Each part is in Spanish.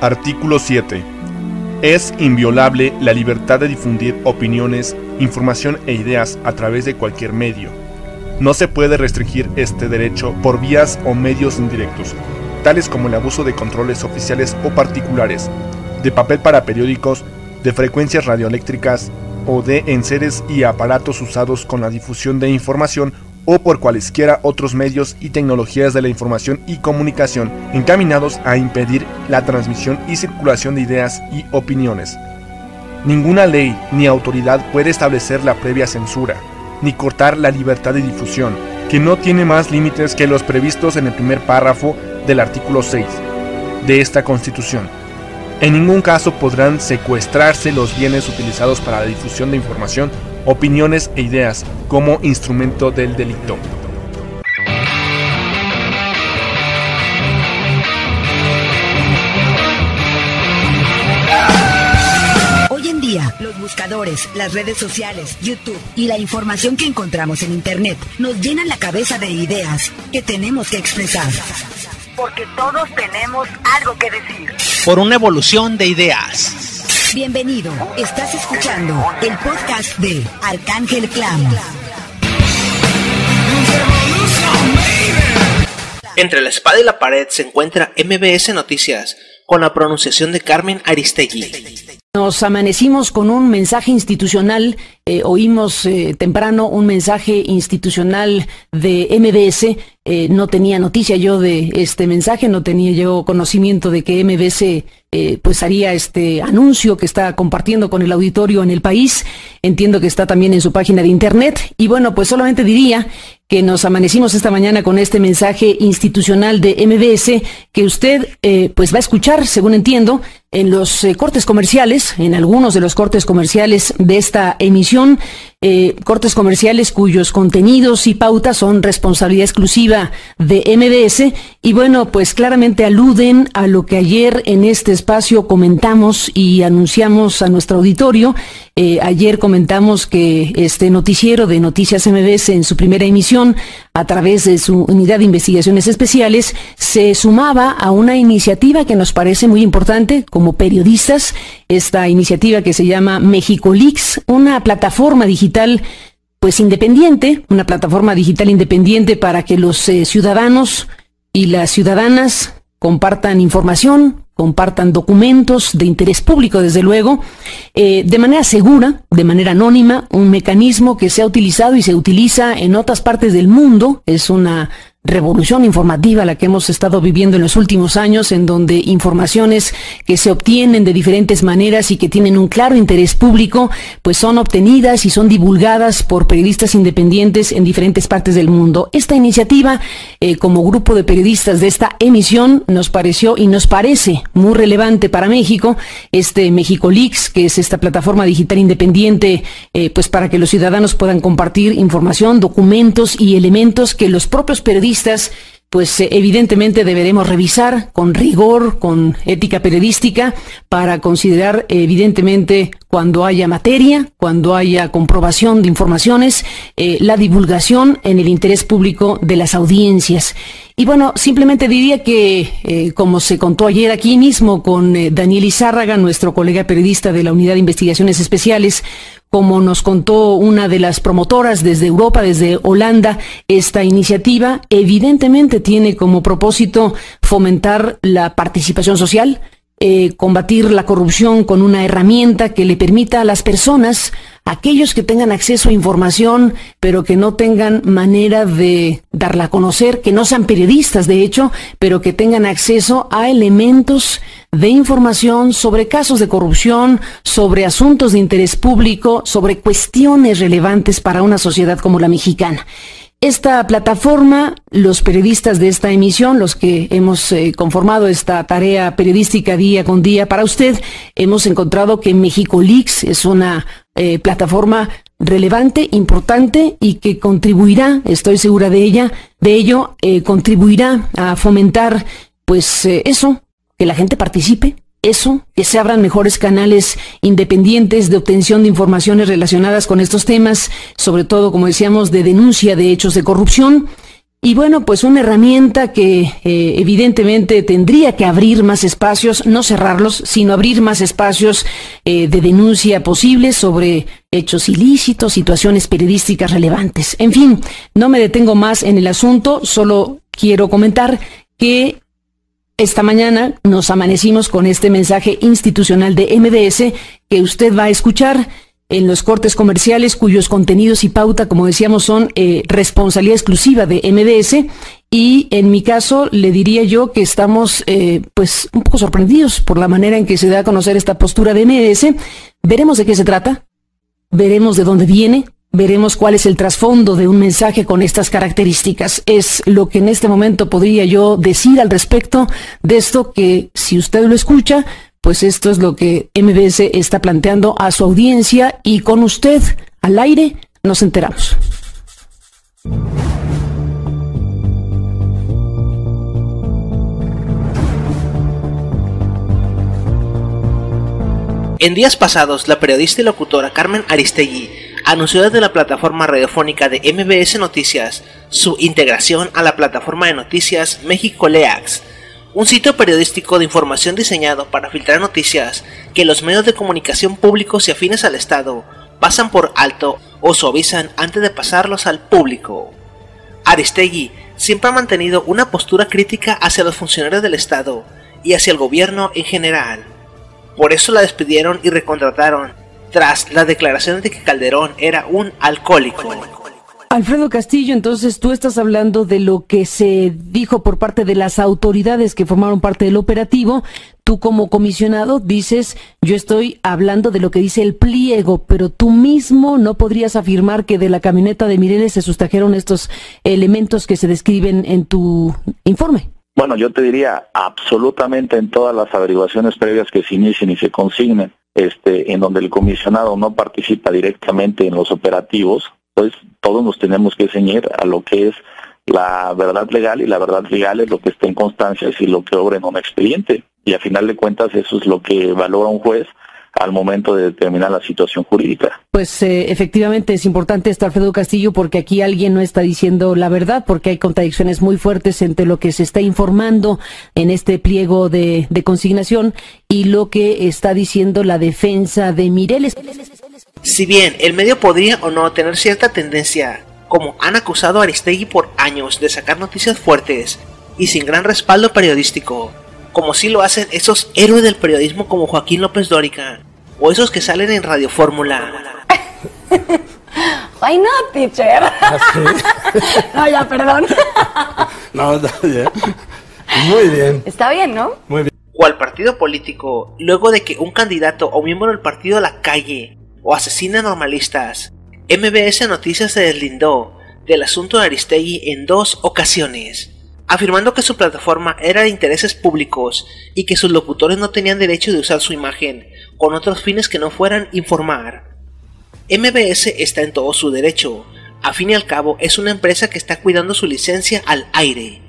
Artículo 7. Es inviolable la libertad de difundir opiniones, información e ideas a través de cualquier medio. No se puede restringir este derecho por vías o medios indirectos, tales como el abuso de controles oficiales o particulares, de papel para periódicos, de frecuencias radioeléctricas o de enseres y aparatos usados con la difusión de información o por cualesquiera otros medios y tecnologías de la información y comunicación encaminados a impedir la transmisión y circulación de ideas y opiniones. Ninguna ley ni autoridad puede establecer la previa censura, ni cortar la libertad de difusión, que no tiene más límites que los previstos en el primer párrafo del artículo 6 de esta Constitución. En ningún caso podrán secuestrarse los bienes utilizados para la difusión de información, opiniones e ideas como instrumento del delito. Hoy en día, los buscadores, las redes sociales, YouTube y la información que encontramos en Internet nos llenan la cabeza de ideas que tenemos que expresar. Porque todos tenemos algo que decir. Por una evolución de ideas. Bienvenido, estás escuchando el podcast de Arcángel Clan. Entre la espada y la pared se encuentra MBS Noticias, con la pronunciación de Carmen Aristegui. Nos amanecimos con un mensaje institucional, oímos temprano un mensaje institucional de MBS. No tenía noticia yo de este mensaje, no tenía yo conocimiento de que MBS pues haría este anuncio que está compartiendo con el auditorio en el país. Entiendo que está también en su página de internet. Y bueno, pues solamente diría que nos amanecimos esta mañana con este mensaje institucional de MBS que usted pues va a escuchar, según entiendo, en los cortes comerciales, en algunos de los cortes comerciales de esta emisión, cortes comerciales cuyos contenidos y pautas son responsabilidad exclusiva de MBS y bueno, pues claramente aluden a lo que ayer en este espacio comentamos y anunciamos a nuestro auditorio. Ayer comentamos que este noticiero de Noticias MBS en su primera emisión, a través de su unidad de investigaciones especiales, se sumaba a una iniciativa que nos parece muy importante como periodistas, esta iniciativa que se llama MexicoLeaks, una plataforma digital pues independiente, una plataforma digital independiente para que los ciudadanos y las ciudadanas compartan información, compartan documentos de interés público, desde luego, de manera segura, de manera anónima, un mecanismo que se ha utilizado y se utiliza en otras partes del mundo. Es una revolución informativa la que hemos estado viviendo en los últimos años, en donde informaciones que se obtienen de diferentes maneras y que tienen un claro interés público, pues son obtenidas y son divulgadas por periodistas independientes en diferentes partes del mundo. Esta iniciativa, como grupo de periodistas de esta emisión, nos pareció y nos parece muy relevante para México, este MexicoLeaks, que es esta plataforma digital independiente, pues para que los ciudadanos puedan compartir información, documentos y elementos que los propios periodistas pues evidentemente deberemos revisar con rigor, con ética periodística, para considerar evidentemente cuando haya materia, cuando haya comprobación de informaciones, la divulgación en el interés público de las audiencias. Y bueno, simplemente diría que, como se contó ayer aquí mismo con Daniel Izárraga, nuestro colega periodista de la Unidad de Investigaciones Especiales, como nos contó una de las promotoras desde Europa, desde Holanda, esta iniciativa evidentemente tiene como propósito fomentar la participación social, combatir la corrupción con una herramienta que le permita a las personas, aquellos que tengan acceso a información, pero que no tengan manera de darla a conocer, que no sean periodistas de hecho, pero que tengan acceso a elementos de información sobre casos de corrupción, sobre asuntos de interés público, sobre cuestiones relevantes para una sociedad como la mexicana. Esta plataforma, los periodistas de esta emisión, los que hemos conformado esta tarea periodística día con día para usted, hemos encontrado que MexicoLeaks es una plataforma relevante, importante y que contribuirá, estoy segura de ello, contribuirá a fomentar, pues eso, que la gente participe. Eso, que se abran mejores canales independientes de obtención de informaciones relacionadas con estos temas, sobre todo, como decíamos, de denuncia de hechos de corrupción. Y bueno, pues una herramienta que evidentemente tendría que abrir más espacios, no cerrarlos, sino abrir más espacios de denuncia posibles sobre hechos ilícitos, situaciones periodísticas relevantes. En fin, no me detengo más en el asunto, solo quiero comentar que esta mañana nos amanecimos con este mensaje institucional de MBS que usted va a escuchar en los cortes comerciales, cuyos contenidos y pauta, como decíamos, son responsabilidad exclusiva de MBS. Y en mi caso, le diría yo que estamos pues un poco sorprendidos por la manera en que se da a conocer esta postura de MBS. Veremos de qué se trata, veremos de dónde viene, veremos cuál es el trasfondo de un mensaje con estas características. Es lo que en este momento podría yo decir al respecto de esto, que si usted lo escucha, pues esto es lo que MBS está planteando a su audiencia, y con usted al aire nos enteramos. En días pasados, la periodista y locutora Carmen Aristegui anunció desde la plataforma radiofónica de MBS Noticias su integración a la plataforma de noticias México Leax, un sitio periodístico de información diseñado para filtrar noticias que los medios de comunicación públicos y afines al Estado pasan por alto o suavizan antes de pasarlos al público. Aristegui siempre ha mantenido una postura crítica hacia los funcionarios del Estado y hacia el gobierno en general. Por eso la despidieron y recontrataron tras las declaraciones de que Calderón era un alcohólico. Alfredo Castillo, entonces tú estás hablando de lo que se dijo por parte de las autoridades que formaron parte del operativo. Tú como comisionado dices, yo estoy hablando de lo que dice el pliego, pero tú mismo no podrías afirmar que de la camioneta de Mireles se sustrajeron estos elementos que se describen en tu informe. Bueno, yo te diría absolutamente en todas las averiguaciones previas que se inicien y se consignen, en donde el comisionado no participa directamente en los operativos, pues todos nos tenemos que ceñir a lo que es la verdad legal, y la verdad legal es lo que está en constancias y lo que obra en un expediente. Y a final de cuentas eso es lo que valora un juez al momento de determinar la situación jurídica. Pues efectivamente es importante esto, Alfredo Castillo, porque aquí alguien no está diciendo la verdad, porque hay contradicciones muy fuertes entre lo que se está informando en este pliego de consignación y lo que está diciendo la defensa de Mireles. Si bien el medio podría o no tener cierta tendencia, como han acusado a Aristegui por años de sacar noticias fuertes y sin gran respaldo periodístico, como sí lo hacen esos héroes del periodismo como Joaquín López Dóriga, o esos que salen en Radio Fórmula. Why not, teacher? No, ya, perdón. No, está bien. Muy bien. Está bien, ¿no? Muy bien. O al partido político, luego de que un candidato o miembro del partido la calle o asesina normalistas, MBS Noticias se deslindó del asunto de Aristegui en 2 ocasiones, afirmando que su plataforma era de intereses públicos y que sus locutores no tenían derecho de usar su imagen con otros fines que no fueran informar. MBS está en todo su derecho. A fin y al cabo es una empresa que está cuidando su licencia al aire,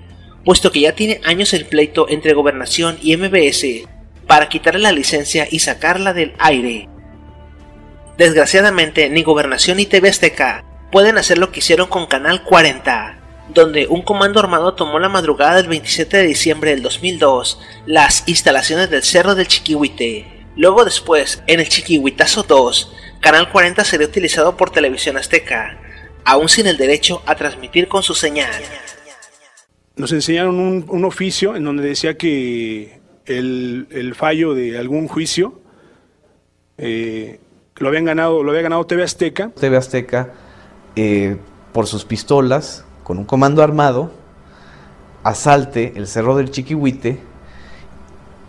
puesto que ya tiene años el pleito entre Gobernación y MBS para quitarle la licencia y sacarla del aire. Desgraciadamente ni Gobernación ni TV Azteca pueden hacer lo que hicieron con Canal 40, donde un comando armado tomó la madrugada del 27 de diciembre del 2002 las instalaciones del Cerro del Chiquihuite. Luego después, en el Chiquihuitazo 2, Canal 40 sería utilizado por Televisión Azteca, aún sin el derecho a transmitir con su señal. Nos enseñaron un oficio en donde decía que el fallo de algún juicio lo había ganado TV Azteca. TV Azteca, por sus pistolas, con un comando armado, asalte el Cerro del Chiquihuite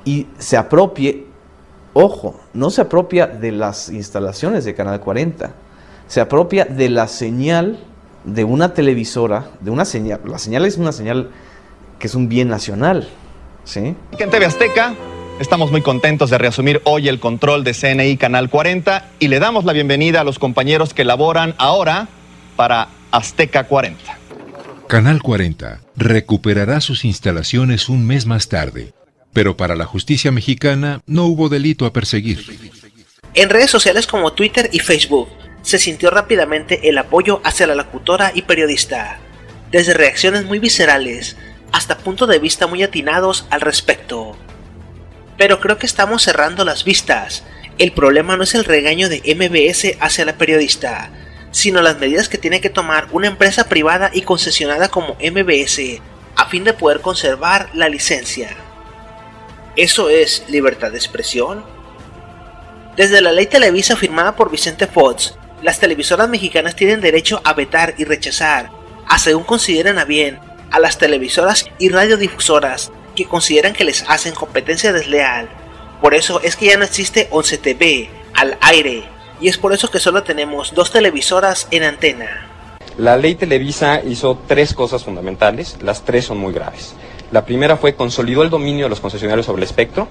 y se apropie, ojo, no se apropia de las instalaciones de Canal 40, se apropia de la señal de una televisora, de una señal. La señal es una señal que es un bien nacional, ¿sí? En TV Azteca estamos muy contentos de reasumir hoy el control de CNI Canal 40 y le damos la bienvenida a los compañeros que laboran ahora para Azteca 40. Canal 40 recuperará sus instalaciones un mes más tarde, pero para la justicia mexicana no hubo delito a perseguir. En redes sociales como Twitter y Facebook se sintió rápidamente el apoyo hacia la locutora y periodista. desde reacciones muy viscerales hasta puntos de vista muy atinados al respecto. Pero creo que estamos cerrando las vistas. El problema no es el regaño de MBS hacia la periodista, sino las medidas que tiene que tomar una empresa privada y concesionada como MBS a fin de poder conservar la licencia. ¿Eso es libertad de expresión? Desde la ley Televisa firmada por Vicente Fox, las televisoras mexicanas tienen derecho a vetar y rechazar, a según consideren a bien, a las televisoras y radiodifusoras que consideran que les hacen competencia desleal. Por eso es que ya no existe 11 TV al aire, y es por eso que solo tenemos 2 televisoras en antena. La ley Televisa hizo 3 cosas fundamentales, las 3 son muy graves. La primera fue consolidó el dominio de los concesionarios sobre el espectro,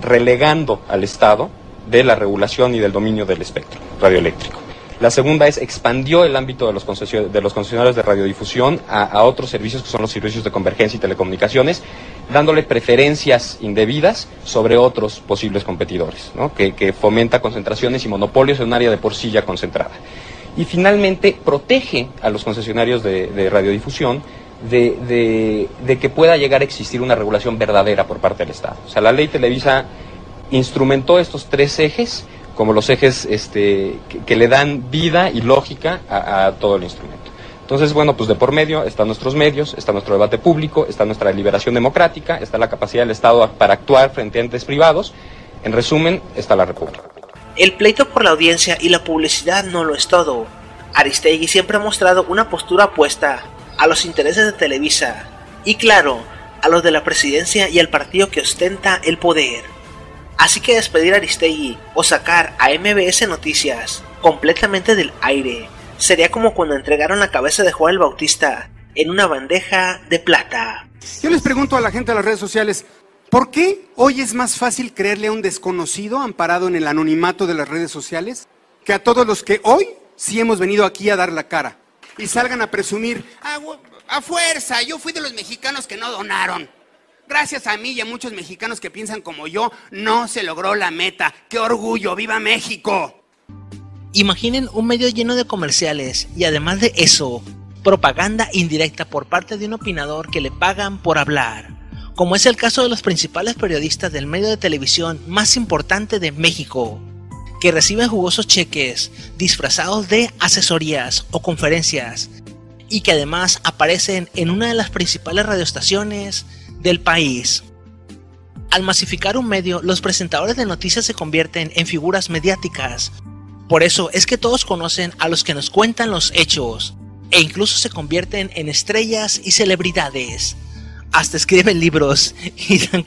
relegando al Estado de la regulación y del dominio del espectro radioeléctrico. La segunda es expandió el ámbito de los concesionarios de radiodifusión a otros servicios que son los servicios de convergencia y telecomunicaciones, dándole preferencias indebidas sobre otros posibles competidores, ¿no? que fomenta concentraciones y monopolios en un área de por sí ya concentrada. Y finalmente protege a los concesionarios de radiodifusión de que pueda llegar a existir una regulación verdadera por parte del Estado. O sea, la ley Televisa instrumentó estos 3 ejes como los ejes que le dan vida y lógica a todo el instrumento. Entonces, bueno, pues de por medio están nuestros medios, está nuestro debate público, está nuestra deliberación democrática, está la capacidad del Estado para actuar frente a entes privados. En resumen, está la República. El pleito por la audiencia y la publicidad no lo es todo. Aristegui siempre ha mostrado una postura opuesta a los intereses de Televisa y, claro, a los de la presidencia y al partido que ostenta el poder. Así que despedir a Aristegui o sacar a MBS Noticias completamente del aire sería como cuando entregaron la cabeza de Juan el Bautista en una bandeja de plata. Yo les pregunto a la gente de las redes sociales, ¿por qué hoy es más fácil creerle a un desconocido amparado en el anonimato de las redes sociales que a todos los que hoy sí hemos venido aquí a dar la cara y salgan a presumir, a fuerza, yo fui de los mexicanos que no donaron? Gracias a mí y a muchos mexicanos que piensan como yo, no se logró la meta. ¡Qué orgullo! ¡Viva México! Imaginen un medio lleno de comerciales y además de eso, propaganda indirecta por parte de un opinador que le pagan por hablar, como es el caso de los principales periodistas del medio de televisión más importante de México, que reciben jugosos cheques disfrazados de asesorías o conferencias y que además aparecen en una de las principales radioestaciones del país. Al masificar un medio, los presentadores de noticias se convierten en figuras mediáticas. Por eso es que todos conocen a los que nos cuentan los hechos, e incluso se convierten en estrellas y celebridades. Hasta escriben libros y dan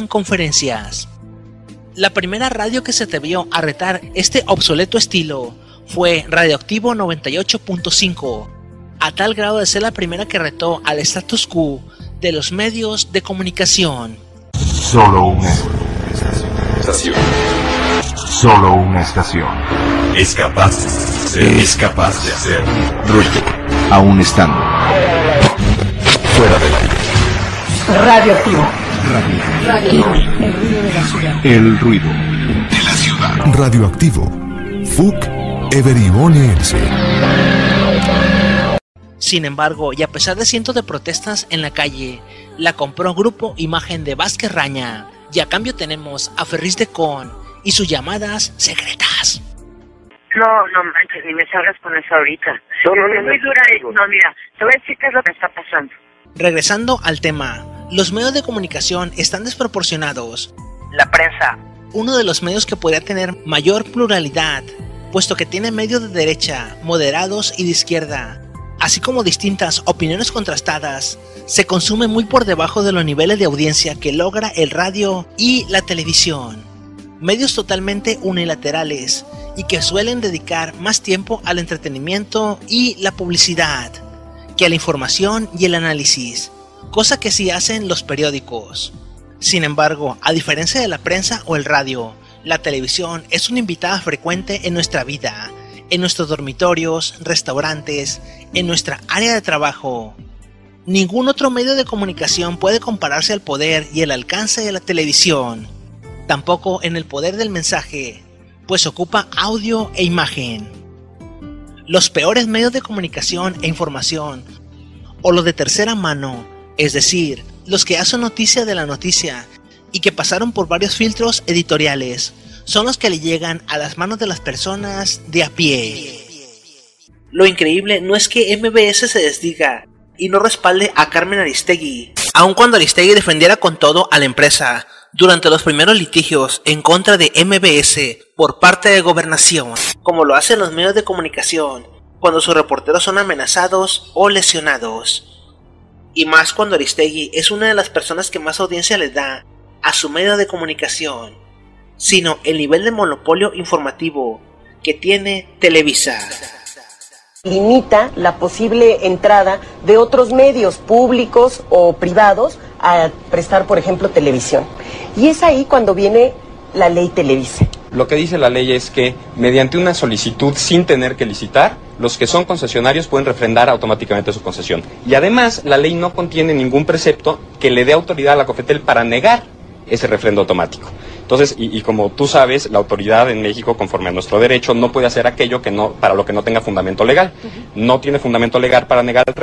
conferencias. La primera radio que se atrevió a retar este obsoleto estilo fue Radioactivo 98.5, a tal grado de ser la primera que retó al status quo de los medios de comunicación. Solo una estación. Solo una estación. Es capaz de hacer ruido. Aún estando fuera del aire. Radioactivo. El ruido de la ciudad. El ruido de la ciudad. Radioactivo. FUC Everiboniense. Sin embargo, y a pesar de cientos de protestas en la calle, la compró Grupo Imagen de Vázquez Raña, y a cambio tenemos a Ferris de Con y sus llamadas secretas. No manches, ni me salgas con eso ahorita. Es muy dura. No, mira, te voy a decir qué es lo que está pasando. Regresando al tema, los medios de comunicación están desproporcionados. La prensa, uno de los medios que podría tener mayor pluralidad, puesto que tiene medios de derecha, moderados y de izquierda, así como distintas opiniones contrastadas, se consume muy por debajo de los niveles de audiencia que logra el radio y la televisión. Medios totalmente unilaterales y que suelen dedicar más tiempo al entretenimiento y la publicidad que a la información y el análisis, cosa que sí hacen los periódicos. Sin embargo, a diferencia de la prensa o el radio, la televisión es una invitada frecuente en nuestra vida, en nuestros dormitorios, restaurantes, en nuestra área de trabajo. Ningún otro medio de comunicación puede compararse al poder y el alcance de la televisión, tampoco en el poder del mensaje, pues ocupa audio e imagen. los peores medios de comunicación e información, o los de tercera mano, es decir, los que hacen noticia de la noticia y que pasaron por varios filtros editoriales, son los que le llegan a las manos de las personas de a pie. Lo increíble no es que MBS se desdiga y no respalde a Carmen Aristegui, aun cuando Aristegui defendiera con todo a la empresa durante los primeros litigios en contra de MBS por parte de Gobernación, como lo hacen los medios de comunicación cuando sus reporteros son amenazados o lesionados. Y más cuando Aristegui es una de las personas que más audiencia le da a su medio de comunicación, sino el nivel de monopolio informativo que tiene Televisa. Limita la posible entrada de otros medios públicos o privados a prestar, por ejemplo, televisión. Y es ahí cuando viene la ley Televisa. Lo que dice la ley es que mediante una solicitud sin tener que licitar, los que son concesionarios pueden refrendar automáticamente su concesión. Y además, la ley no contiene ningún precepto que le dé autoridad a la COFETEL para negar ese refrendo automático. Entonces, y como tú sabes, la autoridad en México, conforme a nuestro derecho, no puede hacer aquello que no, para lo que no tenga fundamento legal. No tiene fundamento legal para negar el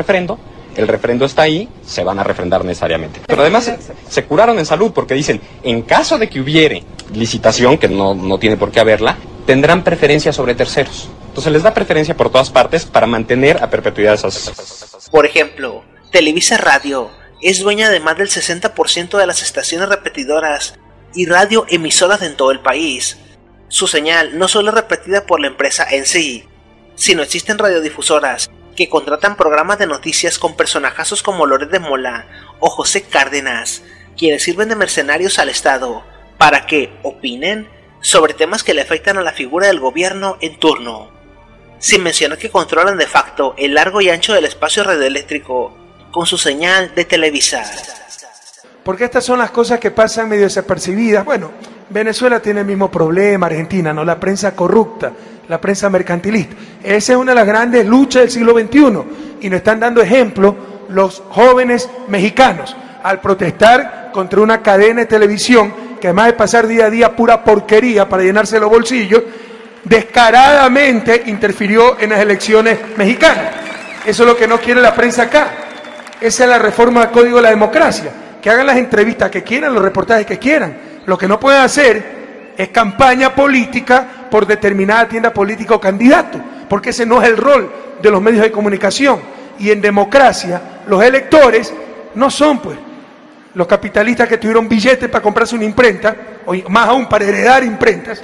refrendo está ahí, se van a refrendar necesariamente. Pero además se curaron en salud porque dicen, en caso de que hubiere licitación, que no tiene por qué haberla, tendrán preferencia sobre terceros. Entonces les da preferencia por todas partes para mantener a perpetuidad esas. Por ejemplo, Televisa Radio es dueña de más del 60% de las estaciones repetidoras y radioemisoras en todo el país. Su señal no solo es repetida por la empresa en sí, sino existen radiodifusoras que contratan programas de noticias con personajazos como Loret de Mola o José Cárdenas, quienes sirven de mercenarios al Estado para que opinen sobre temas que le afectan a la figura del gobierno en turno, sin mencionar que controlan de facto el largo y ancho del espacio radioeléctrico con su señal de Televisa. Porque estas son las cosas que pasan medio desapercibidas. Bueno, Venezuela tiene el mismo problema, Argentina, ¿no? La prensa corrupta, la prensa mercantilista. Esa es una de las grandes luchas del siglo XXI y nos están dando ejemplo los jóvenes mexicanos al protestar contra una cadena de televisión que además de pasar día a día pura porquería para llenarse los bolsillos, descaradamente interfirió en las elecciones mexicanas. Eso es lo que no quiere la prensa acá. Esa es la reforma del Código de la Democracia. Que hagan las entrevistas que quieran, los reportajes que quieran. Lo que no pueden hacer es campaña política por determinada tienda política o candidato, porque ese no es el rol de los medios de comunicación. Y en democracia, los electores no son pues los capitalistas que tuvieron billetes para comprarse una imprenta, o más aún para heredar imprentas,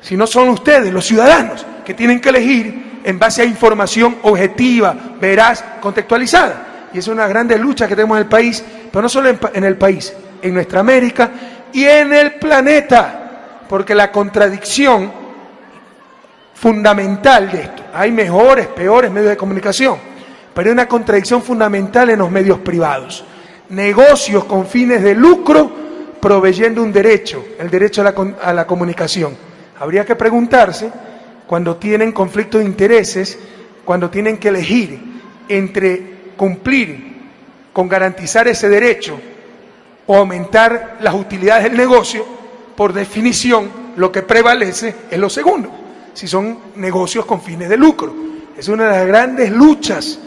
sino son ustedes, los ciudadanos, que tienen que elegir en base a información objetiva, veraz, contextualizada. Y es una gran lucha que tenemos en el país, pero no solo en el país, en nuestra América y en el planeta, porque la contradicción fundamental de esto, hay mejores, peores medios de comunicación, pero hay una contradicción fundamental en los medios privados. Negocios con fines de lucro proveyendo un derecho, el derecho a la comunicación. Habría que preguntarse, cuando tienen conflictos de intereses, cuando tienen que elegir entre cumplir con garantizar ese derecho o aumentar las utilidades del negocio, por definición lo que prevalece es lo segundo, si son negocios con fines de lucro. Es una de las grandes luchas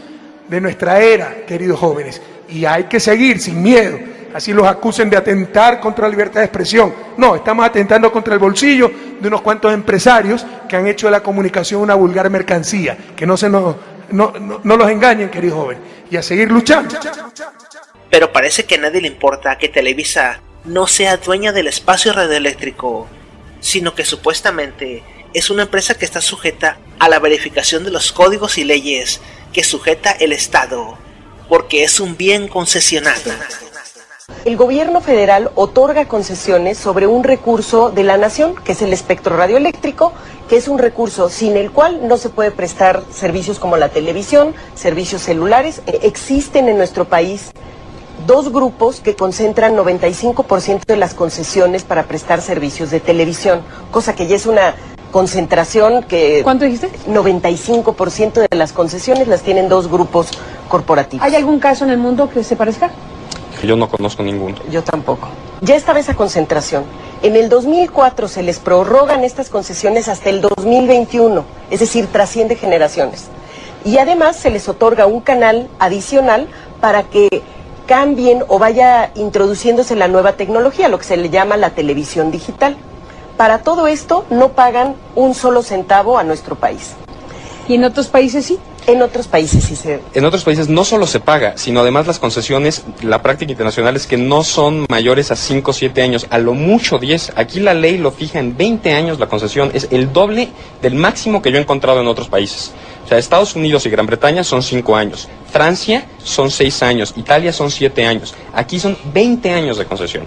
de nuestra era, queridos jóvenes, y hay que seguir sin miedo, así los acusen de atentar contra la libertad de expresión. No, estamos atentando contra el bolsillo de unos cuantos empresarios que han hecho de la comunicación una vulgar mercancía, que no los engañen, queridos jóvenes, y a seguir luchando. Pero parece que a nadie le importa que Televisa no sea dueña del espacio radioeléctrico, sino que supuestamente es una empresa que está sujeta a la verificación de los códigos y leyes que sujeta el Estado, porque es un bien concesionado. El gobierno federal otorga concesiones sobre un recurso de la nación, que es el espectro radioeléctrico, que es un recurso sin el cual no se puede prestar servicios como la televisión, servicios celulares. Existen en nuestro país dos grupos que concentran 95% de las concesiones para prestar servicios de televisión, cosa que ya es una concentración que... ¿Cuánto dijiste? 95% de las concesiones las tienen dos grupos corporativos. ¿Hay algún caso en el mundo que se parezca? Yo no conozco ninguno. Yo tampoco. Ya estaba esa concentración. En el 2004 se les prorrogan estas concesiones hasta el 2021 es decir, trasciende generaciones. Y además se les otorga un canal adicional para que cambien o vaya introduciéndose la nueva tecnología, lo que se le llama la televisión digital. Para todo esto no pagan un solo centavo a nuestro país. ¿Y en otros países sí? En otros países sí se... En otros países no solo se paga, sino además las concesiones, la práctica internacional es que no son mayores a 5 o 7 años, a lo mucho 10. Aquí la ley lo fija en 20 años la concesión, es el doble del máximo que yo he encontrado en otros países. O sea, Estados Unidos y Gran Bretaña son 5 años, Francia son 6 años, Italia son 7 años, aquí son 20 años de concesión.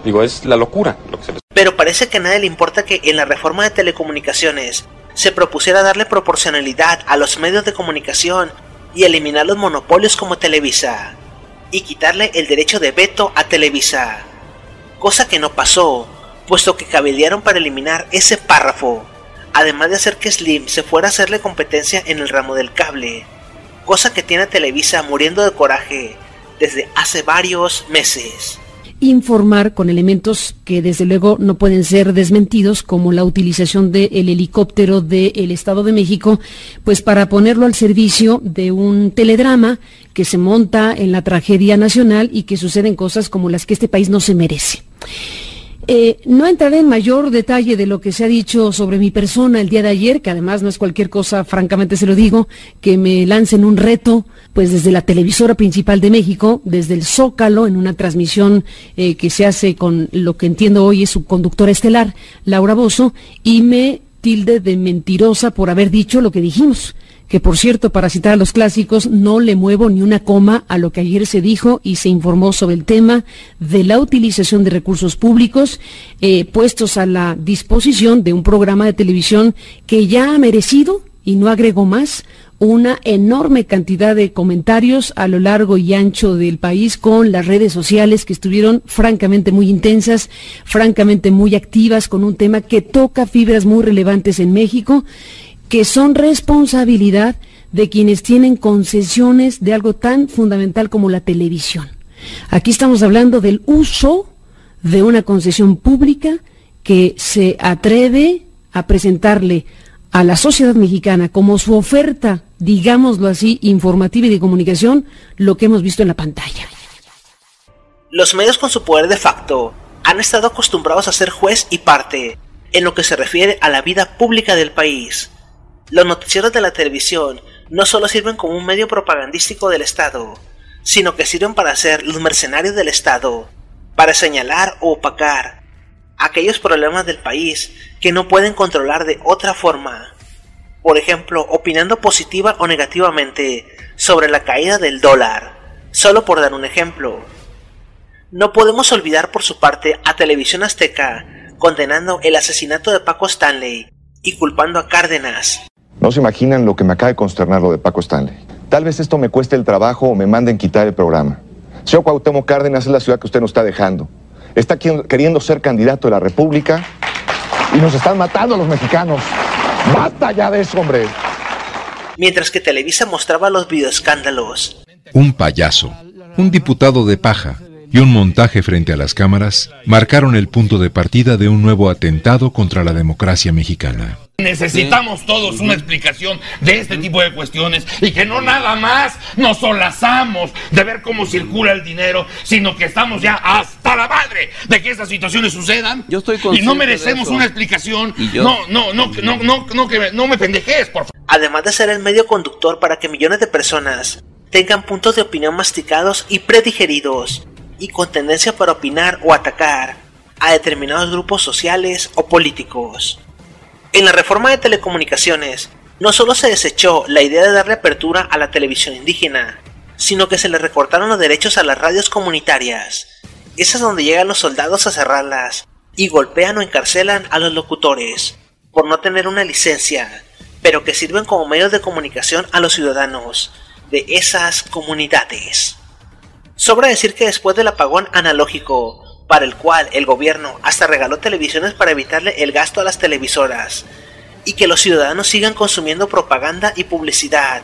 Digo, es la locura lo que se les... Pero parece que a nadie le importa que en la reforma de telecomunicaciones se propusiera darle proporcionalidad a los medios de comunicación y eliminar los monopolios como Televisa, y quitarle el derecho de veto a Televisa, cosa que no pasó, puesto que cabildearon para eliminar ese párrafo, además de hacer que Slim se fuera a hacerle competencia en el ramo del cable, cosa que tiene a Televisa muriendo de coraje desde hace varios meses. Informar con elementos que desde luego no pueden ser desmentidos, como la utilización del helicóptero del Estado de México, pues para ponerlo al servicio de un teledrama que se monta en la tragedia nacional y que suceden cosas como las que este país no se merece. No entraré en mayor detalle de lo que se ha dicho sobre mi persona el día de ayer, que además no es cualquier cosa, francamente se lo digo, que me lancen un reto, pues desde la televisora principal de México, desde el Zócalo, en una transmisión que se hace con lo que entiendo hoy es su conductora estelar, Laura Bozzo, y me tilde de mentirosa por haber dicho lo que dijimos. Que por cierto, para citar a los clásicos, no le muevo ni una coma a lo que ayer se dijo y se informó sobre el tema de la utilización de recursos públicos puestos a la disposición de un programa de televisión que ya ha merecido, y no agrego más, una enorme cantidad de comentarios a lo largo y ancho del país con las redes sociales que estuvieron francamente muy intensas, francamente muy activas con un tema que toca fibras muy relevantes en México, que son responsabilidad de quienes tienen concesiones de algo tan fundamental como la televisión. Aquí estamos hablando del uso de una concesión pública que se atreve a presentarle a la sociedad mexicana como su oferta, digámoslo así, informativa y de comunicación, lo que hemos visto en la pantalla. Los medios con su poder de facto han estado acostumbrados a ser juez y parte en lo que se refiere a la vida pública del país. Los noticieros de la televisión no solo sirven como un medio propagandístico del Estado, sino que sirven para ser los mercenarios del Estado, para señalar o opacar aquellos problemas del país que no pueden controlar de otra forma. Por ejemplo, opinando positiva o negativamente sobre la caída del dólar, solo por dar un ejemplo. No podemos olvidar por su parte a Televisión Azteca condenando el asesinato de Paco Stanley y culpando a Cárdenas. No se imaginan lo que me acaba de consternar lo de Paco Stanley. Tal vez esto me cueste el trabajo o me manden quitar el programa. Señor Cuauhtémoc Cárdenas, es la ciudad que usted nos está dejando. Está queriendo ser candidato de la República y nos están matando a los mexicanos. ¡Basta ya de eso, hombre! Mientras que Televisa mostraba los videoescándalos. Un payaso, un diputado de paja y un montaje frente a las cámaras marcaron el punto de partida de un nuevo atentado contra la democracia mexicana. Necesitamos todos una explicación de este tipo de cuestiones y que no nada más nos solazamos de ver cómo circula el dinero, sino que estamos ya hasta la madre de que estas situaciones sucedan. Yo estoy y no merecemos una explicación. No me pendejes, por favor. Además de ser el medio conductor para que millones de personas tengan puntos de opinión masticados y predigeridos y con tendencia para opinar o atacar a determinados grupos sociales o políticos. En la reforma de telecomunicaciones, no solo se desechó la idea de darle apertura a la televisión indígena, sino que se le recortaron los derechos a las radios comunitarias, esas donde llegan los soldados a cerrarlas y golpean o encarcelan a los locutores por no tener una licencia, pero que sirven como medios de comunicación a los ciudadanos de esas comunidades. Sobra decir que después del apagón analógico, para el cual el gobierno hasta regaló televisiones para evitarle el gasto a las televisoras, y que los ciudadanos sigan consumiendo propaganda y publicidad,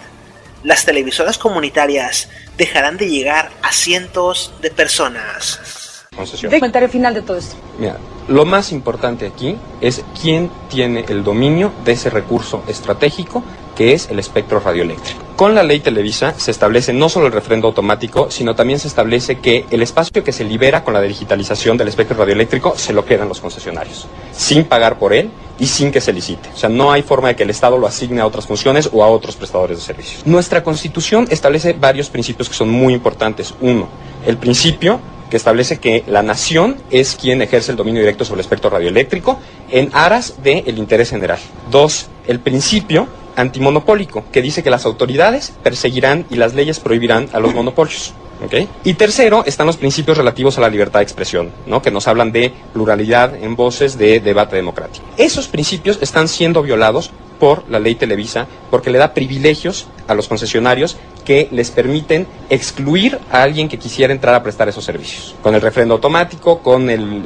las televisoras comunitarias dejarán de llegar a cientos de personas. concesión. El comentario final de todo esto. Mira, lo más importante aquí es quién tiene el dominio de ese recurso estratégico que es el espectro radioeléctrico. Con la ley Televisa se establece no solo el refrendo automático, sino también se establece que el espacio que se libera con la digitalización del espectro radioeléctrico se lo quedan los concesionarios, sin pagar por él y sin que se licite. O sea, no hay forma de que el Estado lo asigne a otras funciones o a otros prestadores de servicios. Nuestra Constitución establece varios principios que son muy importantes. Uno, el principio que establece que la nación es quien ejerce el dominio directo sobre el espectro radioeléctrico en aras del interés general. Dos, el principio antimonopólico, que dice que las autoridades perseguirán y las leyes prohibirán a los monopolios. ¿Okay? Y tercero, están los principios relativos a la libertad de expresión, ¿no? Que nos hablan de pluralidad en voces, de debate democrático. Esos principios están siendo violados por la ley Televisa porque le da privilegios a los concesionarios que les permiten excluir a alguien que quisiera entrar a prestar esos servicios. Con el refrendo automático, con el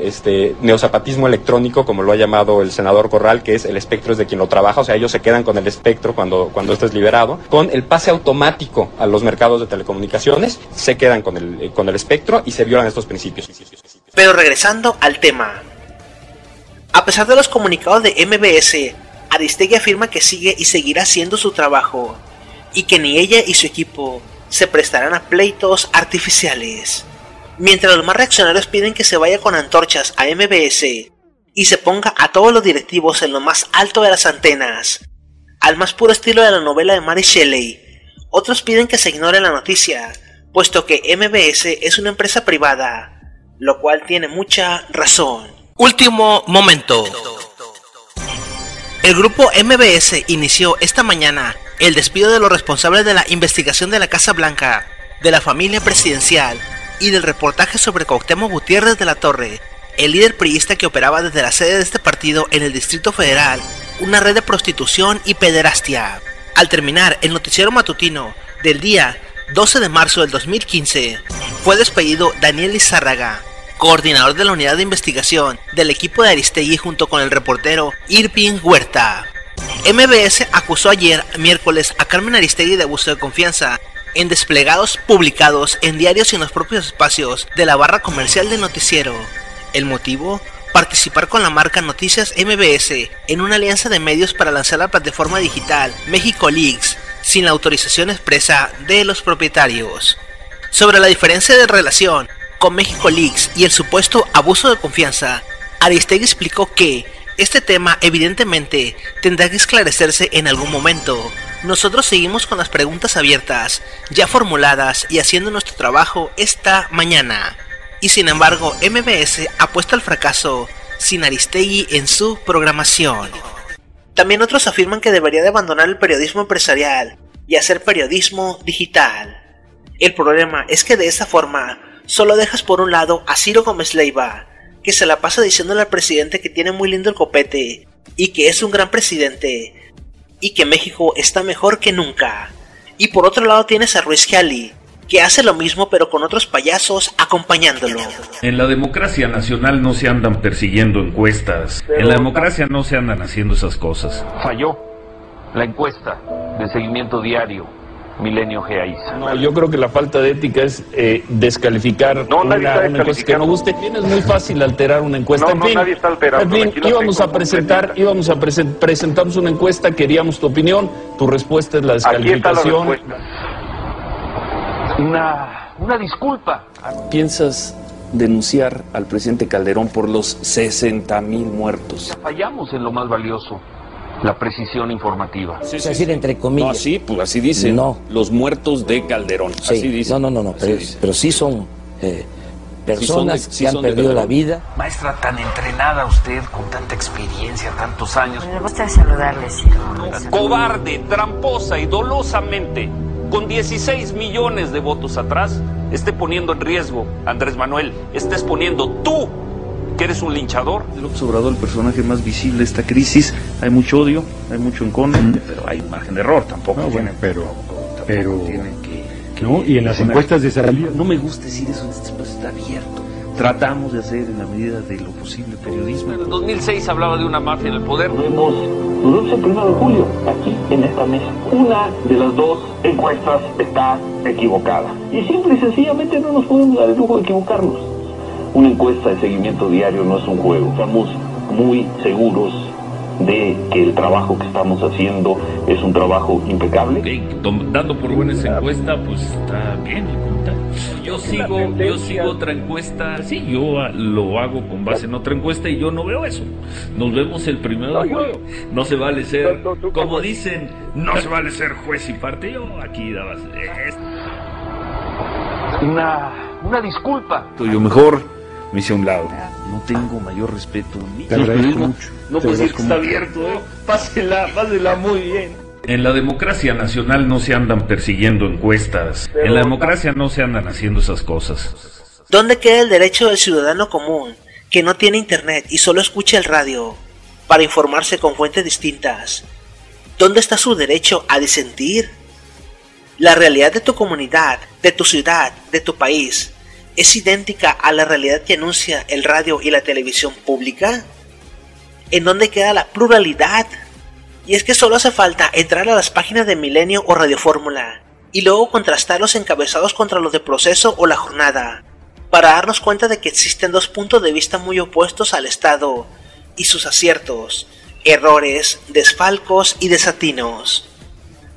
neozapatismo electrónico, como lo ha llamado el senador Corral, que es el espectro es de quien lo trabaja, o sea, ellos se quedan con el espectro cuando este es liberado. Con el pase automático a los mercados de telecomunicaciones, se quedan con el espectro y se violan estos principios. Pero regresando al tema. A pesar de los comunicados de MBS, Aristegui afirma que sigue y seguirá haciendo su trabajo, y que ni ella y su equipo se prestarán a pleitos artificiales. Mientras los más reaccionarios piden que se vaya con antorchas a MBS y se ponga a todos los directivos en lo más alto de las antenas, al más puro estilo de la novela de Mary Shelley, otros piden que se ignore la noticia, puesto que MBS es una empresa privada, lo cual tiene mucha razón. Último momento. El grupo MBS inició esta mañana el despido de los responsables de la investigación de la Casa Blanca, de la familia presidencial y del reportaje sobre Cuauhtémoc Gutiérrez de la Torre, el líder priista que operaba desde la sede de este partido en el Distrito Federal, una red de prostitución y pederastia. Al terminar el noticiero matutino del día 12 de marzo del 2015, fue despedido Daniel Lizárraga, coordinador de la unidad de investigación del equipo de Aristegui junto con el reportero Irving Huerta. MBS acusó ayer, miércoles, a Carmen Aristegui de abuso de confianza en desplegados publicados en diarios y en los propios espacios de la barra comercial del noticiero. ¿El motivo? Participar con la marca Noticias MBS en una alianza de medios para lanzar la plataforma digital México Leaks sin la autorización expresa de los propietarios. Sobre la diferencia de relación con México Leaks y el supuesto abuso de confianza, Aristegui explicó que este tema evidentemente tendrá que esclarecerse en algún momento. Nosotros seguimos con las preguntas abiertas, ya formuladas y haciendo nuestro trabajo esta mañana. Y sin embargo, MBS apuesta al fracaso sin Aristegui en su programación. También otros afirman que debería de abandonar el periodismo empresarial y hacer periodismo digital. El problema es que de esta forma solo dejas por un lado a Ciro Gómez Leiva, que se la pasa diciéndole al presidente que tiene muy lindo el copete y que es un gran presidente y que México está mejor que nunca. Y por otro lado tienes a Ruiz Giali, que hace lo mismo pero con otros payasos acompañándolo. En la democracia nacional no se andan persiguiendo encuestas, en la democracia no se andan haciendo esas cosas. Falló la encuesta de seguimiento diario Milenio GAISA. No, yo creo que la falta de ética es descalificar una encuesta que no guste. Es muy fácil alterar una encuesta. No, nadie está alterando. En fin, presentamos una encuesta, queríamos tu opinión, tu respuesta es la descalificación. Aquí está la respuesta. Una disculpa. ¿Piensas denunciar al presidente Calderón por los 60,000 muertos? Fallamos en lo más valioso. La precisión informativa. Sí, es decir, entre comillas. No, sí, pues así dicen. No. Los muertos de Calderón. Sí. Así dicen. No. Pero sí son personas que han perdido la vida. Maestra, tan entrenada usted, con tanta experiencia, tantos años. Me gusta saludarle, sí. Cobarde, tramposa y dolosamente, con 16 millones de votos atrás, esté poniendo en riesgo, Andrés Manuel, estés poniendo tú, que eres un linchador. López Obrador, el personaje más visible de esta crisis. Hay mucho odio, hay mucho encono, pero hay margen de error tampoco. No, bueno, pero tiene que no, y en las encuestas de salida. No me gusta decir eso, este espacio está abierto. Tratamos de hacer en la medida de lo posible periodismo. En el 2006 hablaba de una mafia en el poder. Vemos el 1 de julio, aquí en esta mesa. Una de las dos encuestas está equivocada. Y simple y sencillamente no nos podemos dar el lujo de equivocarnos. Una encuesta de seguimiento diario no es un juego. Estamos muy seguros de que el trabajo que estamos haciendo es un trabajo impecable. Dando por buena esa encuesta, pues está bien el comentario. Yo sigo otra encuesta, sí, yo lo hago con base en otra encuesta y yo no veo eso. Nos vemos el 1 de julio. No se vale ser, como dicen, no se vale ser juez y parte. Yo aquí dabas Una disculpa. yo mejor me hice a un lado. No tengo mayor respeto. Te agradezco mucho. No puede decir que está abierto, Pásela muy bien. En la democracia nacional no se andan persiguiendo encuestas. En la democracia no se andan haciendo esas cosas. ¿Dónde queda el derecho del ciudadano común que no tiene internet y solo escucha el radio para informarse con fuentes distintas? ¿Dónde está su derecho a disentir? La realidad de tu comunidad, de tu ciudad, de tu país, ¿es idéntica a la realidad que anuncia el radio y la televisión pública? ¿En dónde queda la pluralidad? Y es que solo hace falta entrar a las páginas de Milenio o Radio Fórmula y luego contrastar los encabezados contra los de Proceso o La Jornada para darnos cuenta de que existen dos puntos de vista muy opuestos al Estado y sus aciertos, errores, desfalcos y desatinos.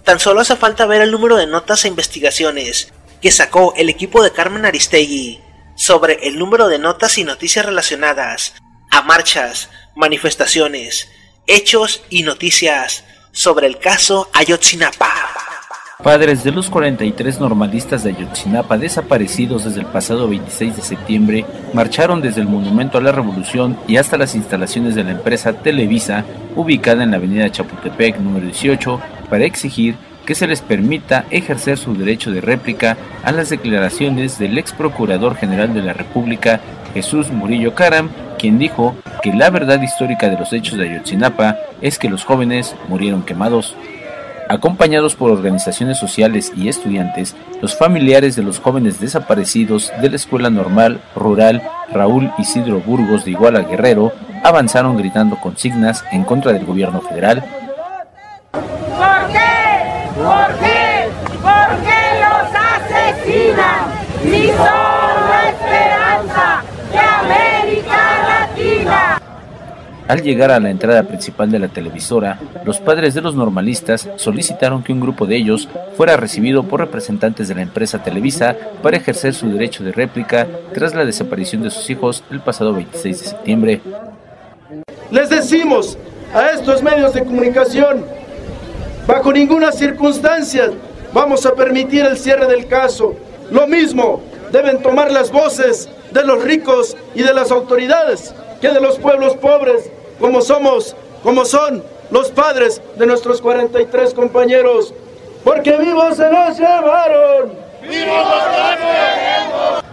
Tan solo hace falta ver el número de notas e investigaciones que sacó el equipo de Carmen Aristegui sobre el número de notas y noticias relacionadas a marchas, manifestaciones, hechos y noticias sobre el caso Ayotzinapa. Padres de los 43 normalistas de Ayotzinapa desaparecidos desde el pasado 26 de septiembre marcharon desde el Monumento a la Revolución y hasta las instalaciones de la empresa Televisa, ubicada en la avenida Chapultepec número 18, para exigir que se les permita ejercer su derecho de réplica a las declaraciones del ex procurador general de la República, Jesús Murillo Caram, quien dijo que la verdad histórica de los hechos de Ayotzinapa es que los jóvenes murieron quemados. Acompañados por organizaciones sociales y estudiantes, los familiares de los jóvenes desaparecidos de la Escuela Normal Rural Raúl Isidro Burgos de Iguala Guerrero avanzaron gritando consignas en contra del gobierno federal. ¿Por qué? ¿Por qué? ¿Por qué los asesinan? Si son la esperanza de América Latina. Al llegar a la entrada principal de la televisora, los padres de los normalistas solicitaron que un grupo de ellos fuera recibido por representantes de la empresa Televisa para ejercer su derecho de réplica tras la desaparición de sus hijos el pasado 26 de septiembre. Les decimos a estos medios de comunicación, bajo ninguna circunstancia vamos a permitir el cierre del caso. Lo mismo deben tomar las voces de los ricos y de las autoridades que de los pueblos pobres, como son los padres de nuestros 43 compañeros, porque vivos se los llevaron. ¡Vivos los queremos!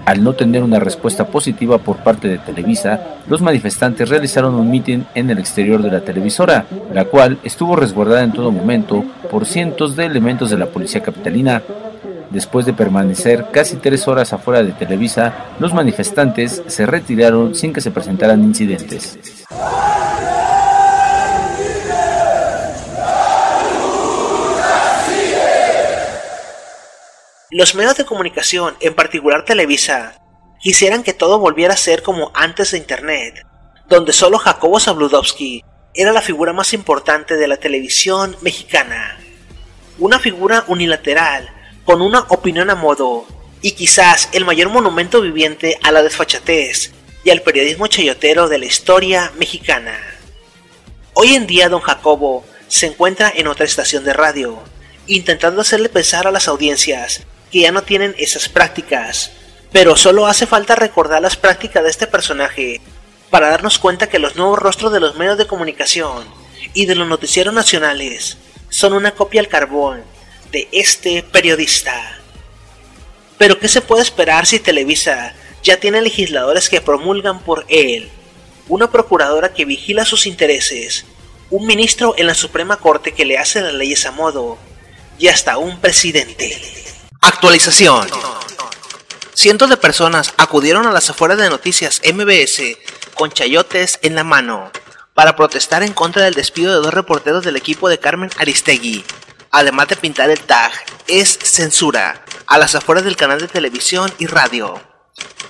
Al no tener una respuesta positiva por parte de Televisa, los manifestantes realizaron un mitin en el exterior de la televisora, la cual estuvo resguardada en todo momento por cientos de elementos de la policía capitalina. Después de permanecer casi 3 horas afuera de Televisa, los manifestantes se retiraron sin que se presentaran incidentes. Los medios de comunicación, en particular Televisa, quisieran que todo volviera a ser como antes de Internet, donde solo Jacobo Zabludovsky era la figura más importante de la televisión mexicana. Una figura unilateral, con una opinión a modo, y quizás el mayor monumento viviente a la desfachatez y al periodismo chayotero de la historia mexicana. Hoy en día don Jacobo se encuentra en otra estación de radio, intentando hacerle pensar a las audiencias que ya no tienen esas prácticas, pero solo hace falta recordar las prácticas de este personaje para darnos cuenta que los nuevos rostros de los medios de comunicación y de los noticieros nacionales son una copia al carbón de este periodista. Pero ¿qué se puede esperar si Televisa ya tiene legisladores que promulgan por él, una procuradora que vigila sus intereses, un ministro en la Suprema Corte que le hace las leyes a modo y hasta un presidente? Actualización. Cientos de personas acudieron a las afueras de Noticias MBS con chayotes en la mano para protestar en contra del despido de 2 reporteros del equipo de Carmen Aristegui, además de pintar el tag "Es censura" a las afueras del canal de televisión y radio.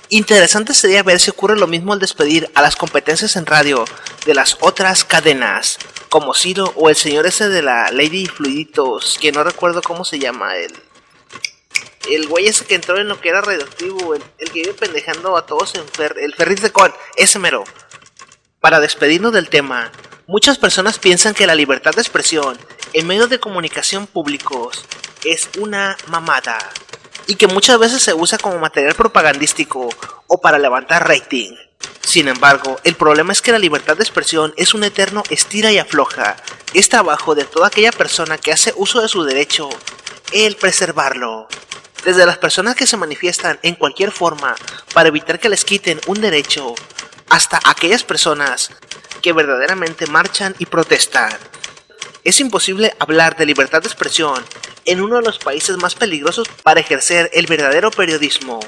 Interesante sería ver si ocurre lo mismo al despedir a las competencias en radio de las otras cadenas, como Ciro o el señor ese de la Lady Fluiditos, que no recuerdo cómo se llama, el güey ese que entró en lo que era radioactivo, el que vive pendejando a todos en el Ferris de Con, ese mero. Para despedirnos del tema, muchas personas piensan que la libertad de expresión en medios de comunicación públicos es una mamada, y que muchas veces se usa como material propagandístico o para levantar rating. Sin embargo, el problema es que la libertad de expresión es un eterno estira y afloja. Es trabajo de toda aquella persona que hace uso de su derecho, el preservarlo. Desde las personas que se manifiestan en cualquier forma para evitar que les quiten un derecho, hasta aquellas personas que verdaderamente marchan y protestan. Es imposible hablar de libertad de expresión en uno de los países más peligrosos para ejercer el verdadero periodismo,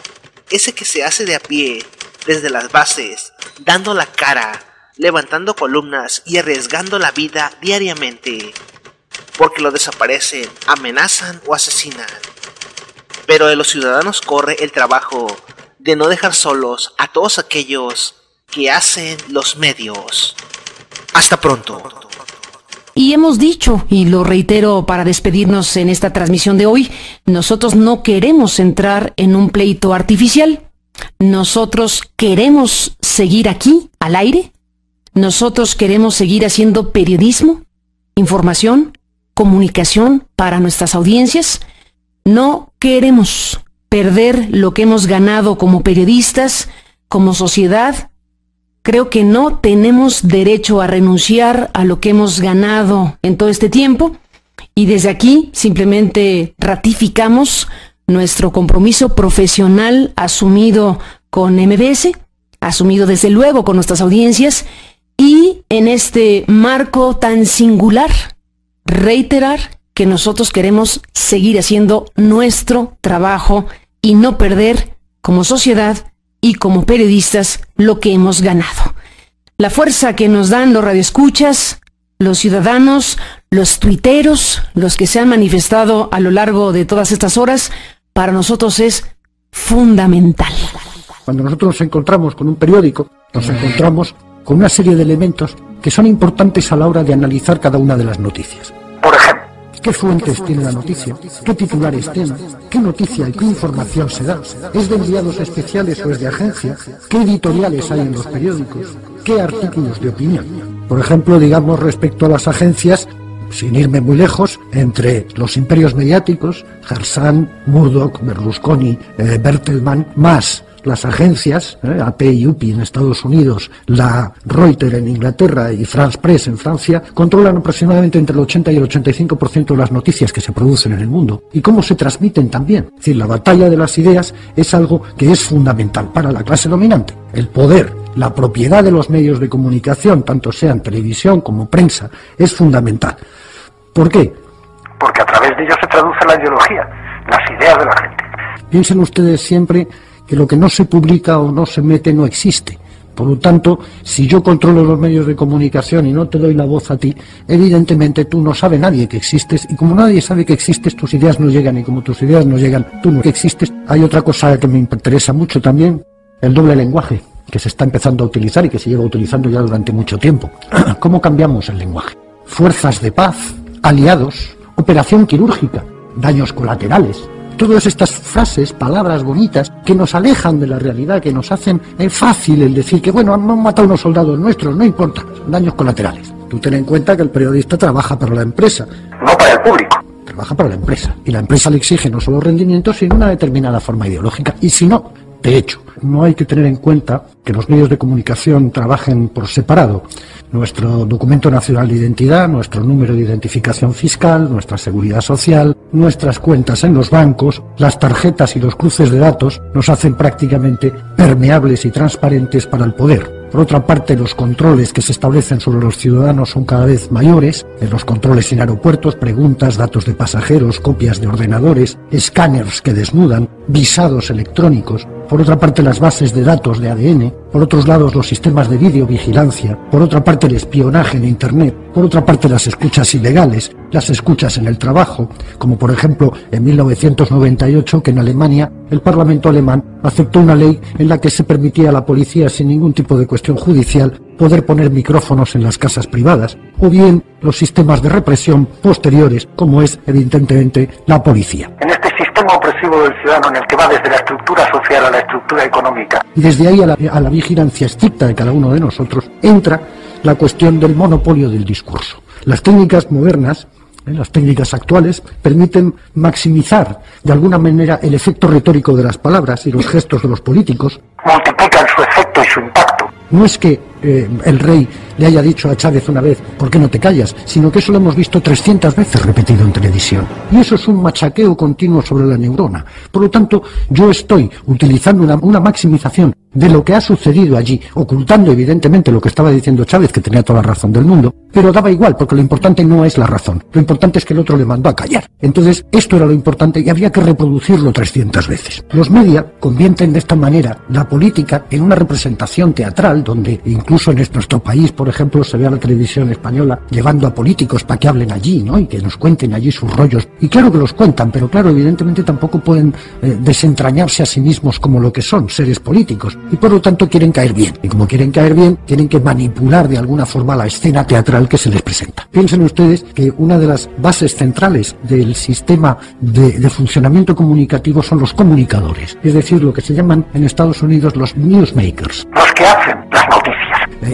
ese que se hace de a pie, desde las bases, dando la cara, levantando columnas y arriesgando la vida diariamente, porque lo desaparecen, amenazan o asesinan. Pero de los ciudadanos corre el trabajo de no dejar solos a todos aquellos que hacen los medios. Hasta pronto. Y hemos dicho, y lo reitero para despedirnos en esta transmisión de hoy, nosotros no queremos entrar en un pleito artificial. Nosotros queremos seguir aquí, al aire. Nosotros queremos seguir haciendo periodismo, información, comunicación para nuestras audiencias. No queremos perder lo que hemos ganado como periodistas, como sociedad. Creo que no tenemos derecho a renunciar a lo que hemos ganado en todo este tiempo, y desde aquí simplemente ratificamos nuestro compromiso profesional asumido con MBS, asumido desde luego con nuestras audiencias, y en este marco tan singular, reiterar que nosotros queremos seguir haciendo nuestro trabajo y no perder como sociedad y como periodistas lo que hemos ganado. La fuerza que nos dan los radioescuchas, los ciudadanos, los tuiteros, los que se han manifestado a lo largo de todas estas horas, para nosotros es fundamental. Cuando nosotros nos encontramos con un periódico, nos encontramos con una serie de elementos que son importantes a la hora de analizar cada una de las noticias. Por ejemplo, ¿qué fuentes tiene la noticia? ¿Qué titulares tiene? ¿Qué noticia y qué información se da? ¿Es de enviados especiales o es de agencia? ¿Qué editoriales hay en los periódicos? ¿Qué artículos de opinión? Por ejemplo, digamos respecto a las agencias, sin irme muy lejos, entre los imperios mediáticos, Harsan, Murdoch, Berlusconi, Bertelsmann, más las agencias, AP y UPI en Estados Unidos, la Reuters en Inglaterra y France Press en Francia, controlan aproximadamente entre el 80 y el 85% de las noticias que se producen en el mundo. Y cómo se transmiten también. Es decir, la batalla de las ideas es algo que es fundamental para la clase dominante. El poder, la propiedad de los medios de comunicación, tanto sean televisión como prensa, es fundamental. ¿Por qué? Porque a través de ellos se traduce la ideología, las ideas de la gente. Piensen ustedes siempre que lo que no se publica o no se mete no existe. Por lo tanto, si yo controlo los medios de comunicación y no te doy la voz a ti, evidentemente tú no sabe nadie que existes, y como nadie sabe que existes, tus ideas no llegan, y como tus ideas no llegan, tú no existes. Hay otra cosa que me interesa mucho también, el doble lenguaje, que se está empezando a utilizar y que se lleva utilizando ya durante mucho tiempo. ¿Cómo cambiamos el lenguaje? Fuerzas de paz, aliados, operación quirúrgica, daños colaterales. Todas estas frases, palabras bonitas, que nos alejan de la realidad, que nos hacen fácil el decir que, bueno, han matado unos soldados nuestros, no importa, daños colaterales. Tú ten en cuenta que el periodista trabaja para la empresa, no para el público. Trabaja para la empresa, y la empresa le exige no solo rendimientos, sino una determinada forma ideológica, y si no, de hecho, no hay que tener en cuenta que los medios de comunicación trabajen por separado. Nuestro documento nacional de identidad, nuestro número de identificación fiscal, nuestra seguridad social, nuestras cuentas en los bancos, las tarjetas y los cruces de datos nos hacen prácticamente permeables y transparentes para el poder. Por otra parte, los controles que se establecen sobre los ciudadanos son cada vez mayores, los controles en aeropuertos, preguntas, datos de pasajeros, copias de ordenadores, escáneres que desnudan, visados electrónicos. por otra parte las bases de datos de ADN, por otros lados los sistemas de videovigilancia, por otra parte el espionaje en Internet, por otra parte las escuchas ilegales, las escuchas en el trabajo, como por ejemplo en 1998 que en Alemania el Parlamento alemán aceptó una ley en la que se permitía a la policía sin ningún tipo de cuestión judicial poder poner micrófonos en las casas privadas, o bien los sistemas de represión posteriores, como es evidentemente la policía. En este sistema opresivo del ciudadano en el que va desde la estructura social a la estructura económica. Y desde ahí a la vigilancia estricta de cada uno de nosotros entra la cuestión del monopolio del discurso. Las técnicas modernas, las técnicas actuales, permiten maximizar de alguna manera el efecto retórico de las palabras y los gestos de los políticos. Multiplican su efecto y su impacto. No es que el rey le haya dicho a Chávez una vez, ¿por qué no te callas?, sino que eso lo hemos visto 300 veces repetido en televisión. Y eso es un machaqueo continuo sobre la neurona. Por lo tanto, yo estoy utilizando una maximización de lo que ha sucedido allí, ocultando evidentemente lo que estaba diciendo Chávez, que tenía toda la razón del mundo, pero daba igual, porque lo importante no es la razón, lo importante es que el otro le mandó a callar. Entonces, esto era lo importante y había que reproducirlo 300 veces. Los media convierten de esta manera la política en una representación teatral, donde incluso en nuestro país, por ejemplo, se ve a la televisión española llevando a políticos para que hablen allí, ¿no?, y que nos cuenten allí sus rollos. Y claro que los cuentan, pero claro, evidentemente tampoco pueden desentrañarse a sí mismos como lo que son, seres políticos. Y por lo tanto quieren caer bien. Y como quieren caer bien, tienen que manipular de alguna forma la escena teatral que se les presenta. Piensen ustedes que una de las bases centrales del sistema de funcionamiento comunicativo son los comunicadores. Es decir, lo que se llaman en Estados Unidos los newsmakers. Los que hacen las noticias.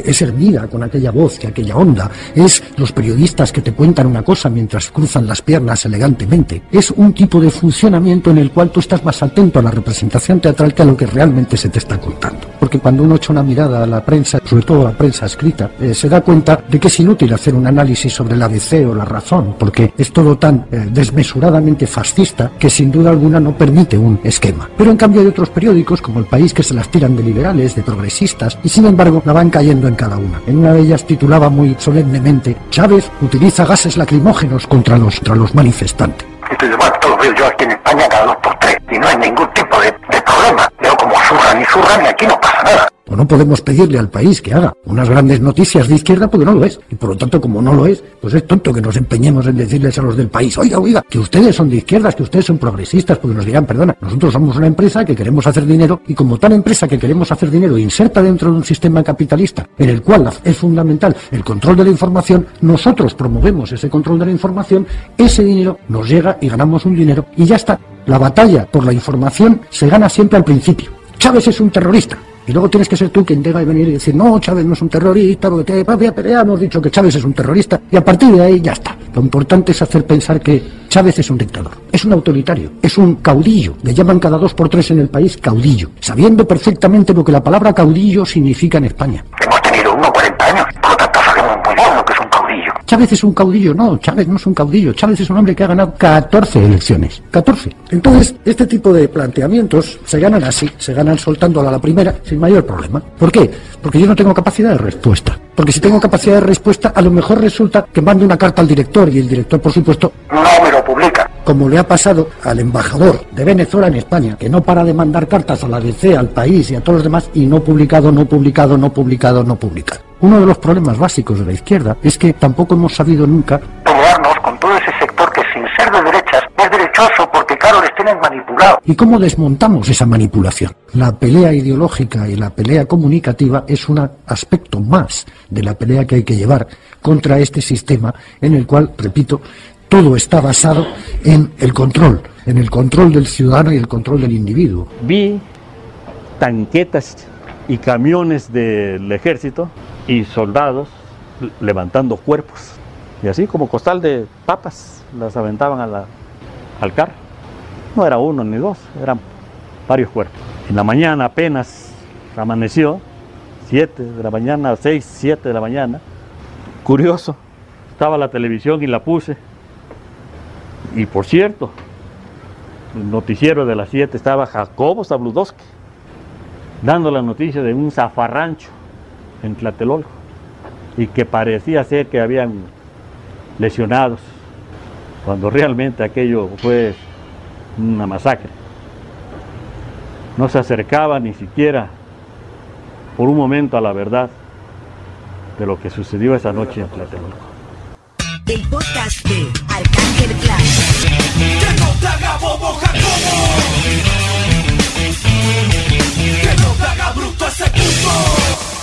Es Hermida con aquella voz, que aquella onda. Es los periodistas que te cuentan una cosa mientras cruzan las piernas elegantemente. Es un tipo de funcionamiento en el cual tú estás más atento a la representación teatral que a lo que realmente se te está contando. Porque cuando uno echa una mirada a la prensa, sobre todo a la prensa escrita, se da cuenta de que es inútil hacer un análisis sobre la ABC o la Razón, porque es todo tan desmesuradamente fascista que sin duda alguna no permite un esquema. Pero en cambio hay otros periódicos, como El País, que se las tiran de liberales, de progresistas, y sin embargo la van cayendo en cada una. En una de ellas titulaba muy solemnemente: Chávez utiliza gases lacrimógenos contra los manifestantes. Bueno, esto lo veo yo aquí en España cada 2 por 3 y no hay ningún tipo de problema. Veo como zurran y aquí no pasa nada. O no podemos pedirle al País que haga unas grandes noticias de izquierda porque no lo es. Y por lo tanto, como no lo es, pues es tonto que nos empeñemos en decirles a los del País: oiga, que ustedes son de izquierdas, que ustedes son progresistas, porque nos dirán: perdona, nosotros somos una empresa que queremos hacer dinero, y como tal empresa que queremos hacer dinero inserta dentro de un sistema capitalista en el cual es fundamental el control de la información, nosotros promovemos ese control de la información, ese dinero nos llega y ganamos un dinero y ya está. La batalla por la información se gana siempre al principio. Chávez es un terrorista. Y luego tienes que ser tú quien tenga que venir y decir: no, Chávez no es un terrorista, porque ya hemos dicho que Chávez es un terrorista, y a partir de ahí ya está. Lo importante es hacer pensar que Chávez es un dictador, es un autoritario, es un caudillo. Le llaman cada 2 por 3 en el país caudillo, sabiendo perfectamente lo que la palabra caudillo significa en España. Hemos tenido 40 años, por lo tanto sabemos muy bien lo que es un caudillo. Chávez es un caudillo, no, Chávez no es un caudillo, Chávez es un hombre que ha ganado 14 elecciones, 14. Entonces, este tipo de planteamientos se ganan así, se ganan soltándola a la primera sin mayor problema. ¿Por qué? Porque yo no tengo capacidad de respuesta. Porque si tengo capacidad de respuesta, a lo mejor resulta que mando una carta al director y el director, por supuesto, no me lo publica. Como le ha pasado al embajador de Venezuela en España, que no para de mandar cartas a la ABC, al País y a todos los demás, y no publicado. Uno de los problemas básicos de la izquierda es que tampoco hemos sabido nunca pelearnos con todo ese sector que, sin ser de derechas, es derechoso porque, claro, les tienen manipulado. ¿Y cómo desmontamos esa manipulación? La pelea ideológica y la pelea comunicativa es un aspecto más de la pelea que hay que llevar contra este sistema en el cual, repito, todo está basado en el control del ciudadano y el control del individuo. Vi tanquetas y camiones del ejército y soldados levantando cuerpos, y así como costal de papas las aventaban al carro. No era uno ni dos, eran varios cuerpos. En la mañana apenas amaneció, 7 de la mañana, 6, 7 de la mañana. Curioso, estaba la televisión y la puse, y por cierto, el noticiero de las 7 estaba Jacobo Zabludowski dando la noticia de un zafarrancho en Tlatelolco, y que parecía ser que habían lesionados, cuando realmente aquello fue una masacre. no se acercaba ni siquiera por un momento a la verdad de lo que sucedió esa noche en Tlatelolco. El podcast de Arcángel Flash. Que no te haga bobo, Jacobo. Que no te haga bruto ese puto.